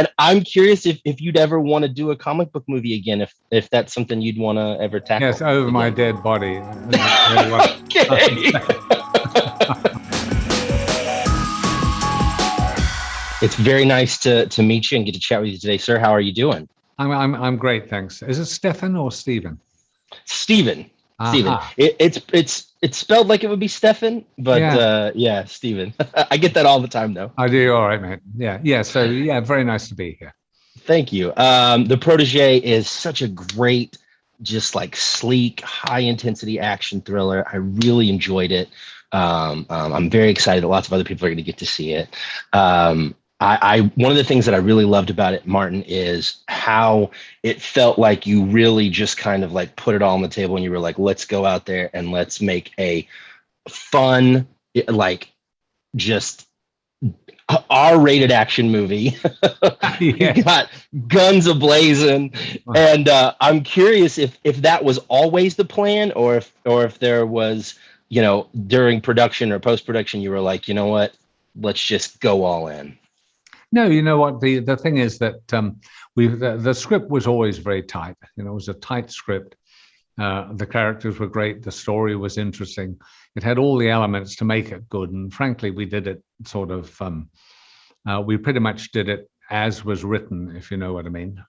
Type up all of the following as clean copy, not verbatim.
And I'm curious if you'd ever want to do a comic book movie again, if that's something you'd want to ever tackle. Yes, over again. my dead body. Okay. It's very nice to meet you and get to chat with you today, sir. How are you doing? I'm great, thanks. Is it Stefan or Stephen? Stephen. Stephen. It's spelled like it would be Stefan, but yeah, Stephen. I get that all the time, though. I do. All right, mate. Yeah. So yeah, very nice to be here. Thank you. The Protege is such a great, just like sleek, high intensity action thriller. I really enjoyed it. I'm very excited that lots of other people are going to get to see it. One of the things that I really loved about it, Martin, is how it felt like you really just kind of like put it all on the table and you were like, let's go out there and let's make a fun, like just R-rated action movie. You got guns a-blazing. And I'm curious if that was always the plan or if there was, during production or post-production, you were like, you know what, let's just go all in. No, you know what? The thing is that the script was always very tight. It was a tight script. The characters were great. The story was interesting. It had all the elements to make it good. And frankly, we did it sort of. We pretty much did it as was written, if you know what I mean.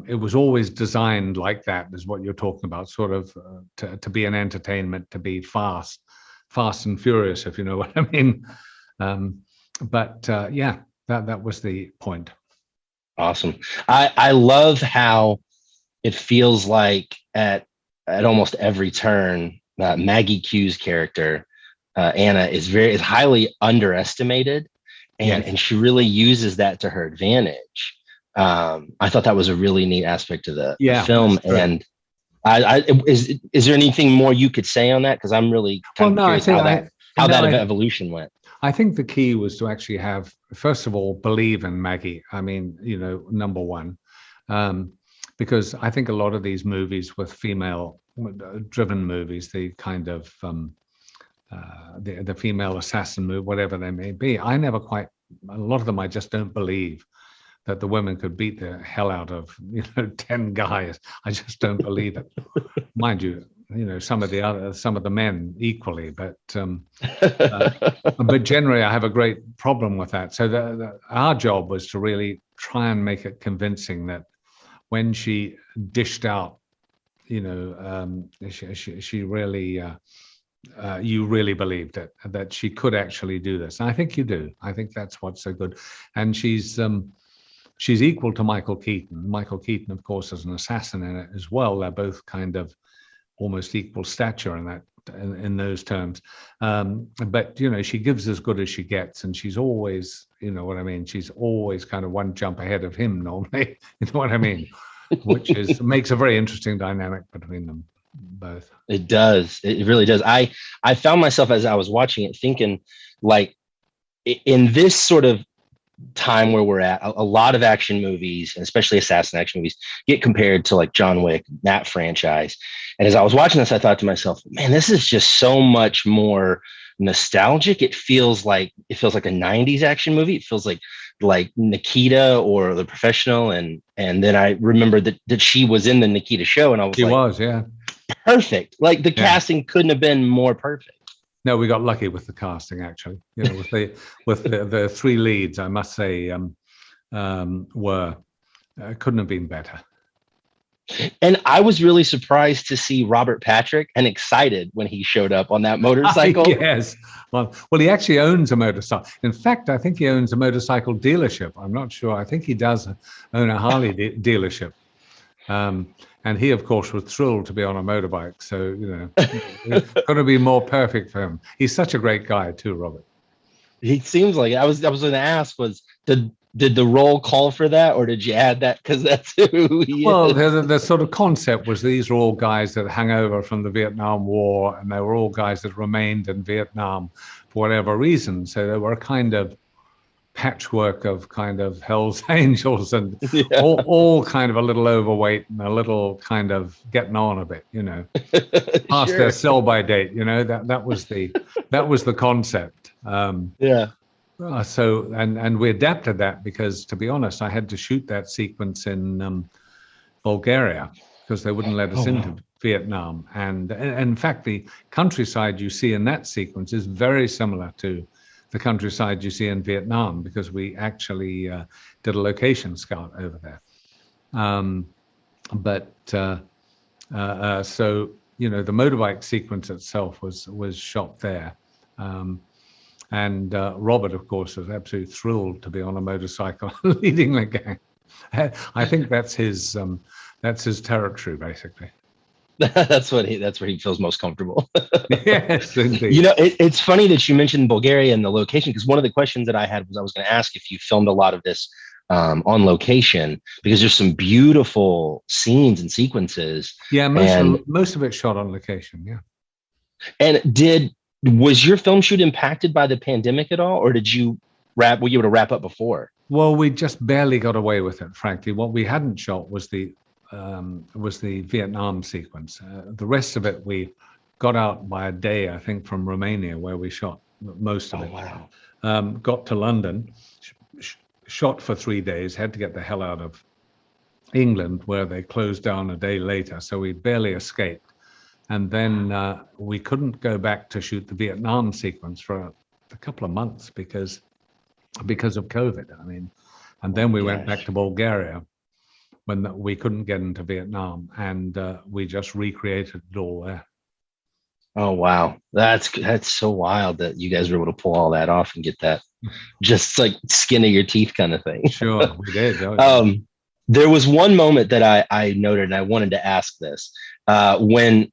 It was always designed like that, is what you're talking about, sort of to be an entertainment, to be fast and furious, if you know what I mean. Yeah, that was the point. Awesome. I love how it feels like at almost every turn, Maggie Q's character, Anna, is highly underestimated, and she really uses that to her advantage. I thought that was a really neat aspect of the film. And is there anything more you could say on that? Because I'm really curious how that evolution went. I think the key was to actually have, first of all, believe in Maggie. I mean, number one, because I think a lot of these movies with female-driven movies, the kind of the female assassin movie, whatever they may be, a lot of them I just don't believe that the women could beat the hell out of 10 guys. I just don't believe it. Mind you, some of the men equally, but generally I have a great problem with that. So our job was to really try and make it convincing that when she dished out, she really, you really believed it, that she could actually do this. And I think you do. I think that's what's so good. And she's equal to Michael Keaton. Michael Keaton, of course, is an assassin in it as well. They're both kind of almost equal stature in those terms. But she gives as good as she gets, and she's always, what I mean, she's always kind of one jump ahead of him normally. You know what I mean? Which makes a very interesting dynamic between them both. It does. It really does. I found myself as I was watching it thinking, like, in this sort of time where we're at, a lot of action movies, and especially assassin action movies, get compared to like John Wick, that franchise. And as I was watching this, I thought to myself, man, this is just so much more nostalgic. It feels like a 90s action movie. It feels like Nikita or The Professional. And then I remembered that she was in the Nikita show, and I was perfect. Like the casting couldn't have been more perfect. No, we got lucky with the casting, actually. With the three leads, I must say, couldn't have been better. And I was really surprised to see Robert Patrick and excited when he showed up on that motorcycle. Yes. Well, he actually owns a motorcycle. In fact, I think he owns a motorcycle dealership. I'm not sure. I think he does own a Harley dealership. And he, of course, was thrilled to be on a motorbike. So, it's going to be more perfect for him. He's such a great guy too, Robert. He seems like it. I was going to ask, did the role call for that, or did you add that because that's who he is? Well, the sort of concept was these were all guys that hung over from the Vietnam War, and they were all guys that remained in Vietnam for whatever reason. So they were a kind of patchwork of kind of Hell's Angels and all kind of a little overweight and a little kind of getting on a bit, past their sell-by date. That was the concept. And we adapted that because, to be honest, I had to shoot that sequence in Bulgaria because they wouldn't let us into Vietnam. And in fact, the countryside you see in that sequence is very similar to the countryside you see in Vietnam, because we actually did a location scout over there. So, you know, the motorbike sequence itself was shot there. And Robert, of course, was absolutely thrilled to be on a motorcycle leading the gang. I think that's his territory, basically. That's where he feels most comfortable. Yes, indeed. You know, it's funny that you mentioned Bulgaria and the location, because one of the questions that I had was I was going to ask if you filmed a lot of this on location, because there's some beautiful scenes and sequences. Yeah, most of it shot on location. Yeah. And was your film shoot impacted by the pandemic at all, or were you able to wrap up before? Well, we just barely got away with it, frankly. What we hadn't shot was the Vietnam sequence. The rest of it we got out by a day, I think, from Romania, where we shot most of it. Wow. Got to London, shot for 3 days, had to get the hell out of England, where they closed down a day later. So we barely escaped. And then we couldn't go back to shoot the Vietnam sequence for a couple of months because of COVID. I mean, and then we went back to Bulgaria when we couldn't get into Vietnam, and we just recreated it all there. Oh, wow. That's so wild that you guys were able to pull all that off and get that just like skin of your teeth kind of thing. Sure, we did. Oh, yeah. There was one moment that I noted, and I wanted to ask this. When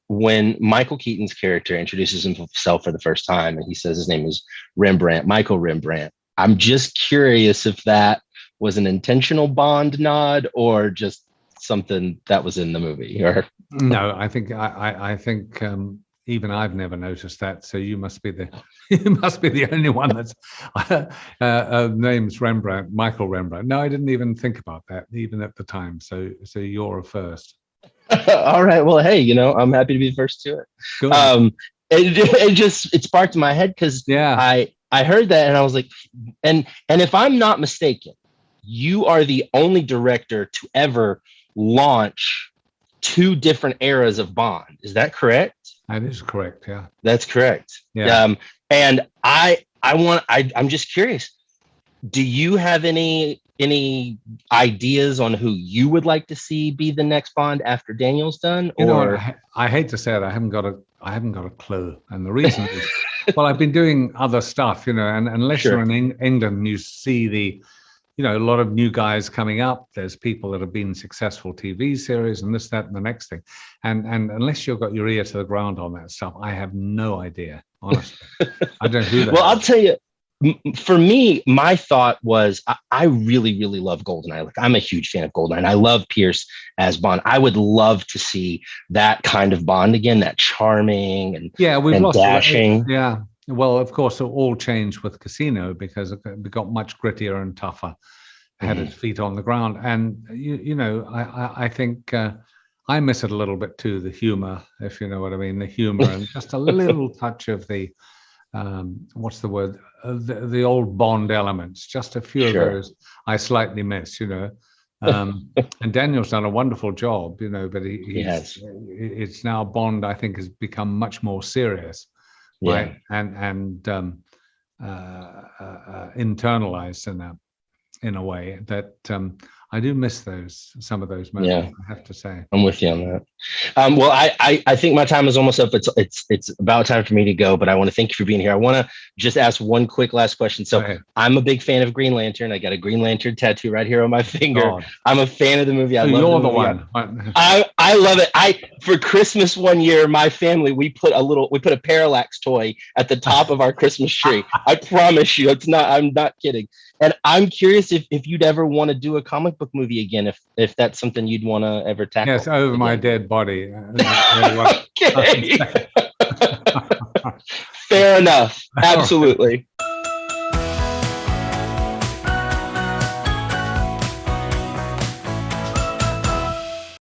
Michael Keaton's character introduces himself for the first time, and he says his name is Rembrandt, Michael Rembrandt. I'm just curious if that was an intentional Bond nod or just something that was in the movie. Or no, I think even I've never noticed that. So you must be the only one that's name's Rembrandt, Michael Rembrandt. No, I didn't even think about that even at the time. So you're a first. All right. Well, hey, you know, I'm happy to be the first to it. Good. It sparked in my head because I heard that and I was like, and if I'm not mistaken, you are the only director to ever launch 2 different eras of Bond. Is that correct? That is correct. Yeah, that's correct. Yeah. And I'm just curious. Do you have any ideas on who you would like to see be the next Bond after Daniel's done? You know, I hate to say it, I haven't got a clue, and the reason is, well, I've been doing other stuff, you know, and unless you're in England, you see a lot of new guys coming up. There's people that have been successful TV series and this, that, and the next thing, and unless you've got your ear to the ground on that stuff, I have no idea, honestly. I don't know who that. Well, I'll tell you. For me, my thought was I really, really love GoldenEye. Like, I'm a huge fan of GoldenEye. And I love Pierce as Bond. I would love to see that kind of Bond again, that charming and lost dashing. Yeah. Well, of course, it all changed with Casino because it got much grittier and tougher, had its feet on the ground. And, I think I miss it a little bit too, the humor, if you know what I mean, the humor and just a little touch of the, what's the word? The old Bond elements, just a few of those I slightly miss, you know. And Daniel's done a wonderful job, you know, but he has. It's now Bond, I think, has become much more serious, right? And internalized in a way that I do miss some of those moments. Yeah. I have to say. I'm with you on that. Well, I think my time is almost up. It's about time for me to go, but I want to thank you for being here. I want to just ask one quick last question. So I'm a big fan of Green Lantern. I got a Green Lantern tattoo right here on my finger. God. I'm a fan of the movie. I love you're the one. I love it. For Christmas one year, my family, we put a Parallax toy at the top of our Christmas tree. I promise you, I'm not kidding. And I'm curious if you'd ever want to do a comic book movie again, if that's something you'd want to ever tackle. Yes, over my dead body. Okay. Fair enough. Absolutely.